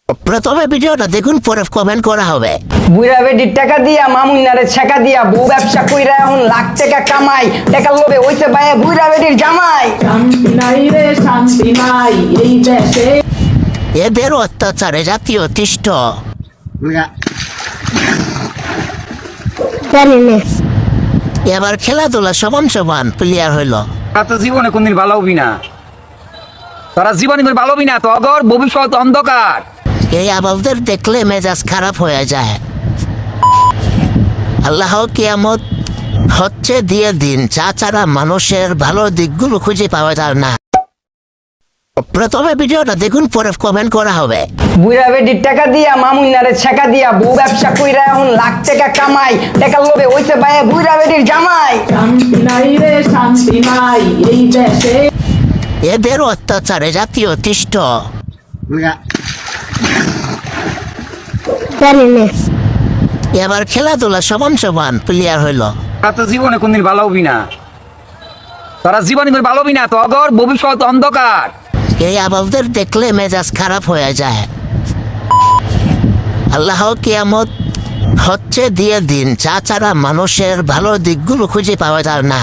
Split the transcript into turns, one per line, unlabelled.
প্রথমে ভিডিওটা দেখুন, পরে কমেন্ট করা হবে।
বুইরা বেটির টাকা দিয়া মামুন্নারে ছেকা দিয়া বউ ব্যবসা কইরা এখন লাখ টাকা কামাই, টাকার লোভে হইছে ভাই বুইরা বেটির জামাই।
শান্তি নাই রে শান্তি নাই এই দেশে।
এদের অত্যাচারে জাতীয় অতিষ্ঠ। এবার খেলাধুলা সমান সমান প্লেয়ার হইল।
তোরা তো জীবনে কোনদিন ভালো হবি না, তোরা জীবনে কোনদিন ভালো হবি না, তো অগর ভবিষ্যৎ অন্ধকার।
এই আবালদের দেখলে মেজাজ খারাপ হয়ে যায়। আল্লাহ কিয়ামত হচ্ছে দিয়ে দিন, যা ছাড়া মানুষের ভালো দিকগুলো খুঁজে পাওয়া যায় না। প্রথমে ভিডিওটা দেখুন, পরে কমেন্ট করা হবে।
বুইরা বেটির টাকা দিয়া মামুন্নারে ছেকা দিয়া বউ ব্যবসা কইরা এখন লাখ টাকা কামাই, টাকার লোভে হইছে ভাই বুইরা বেটির জামাই।
শান্তি নাই রে শান্তি নাই এই দেশে।
এদের অত্যাচারে জাতীয় অতিষ্ঠ। এবার খেলাধুলা সমান সমান প্লেয়ার হইল।
তোরা তো জীবনে কোনদিন ভালো হবি না, তোরা জীবনে কোনদিন ভালো হবি না, তো অগর ভবিষ্যৎ অন্ধকার।
এই আবালদের দেখলে মেজাজ খারাপ হয়ে যায়। আল্লাহ কিয়ামত হচ্ছে দিয়ে দিন, যা ছাড়া মানুষের ভালো দিকগুলো খুঁজে পাওয়া যায় না।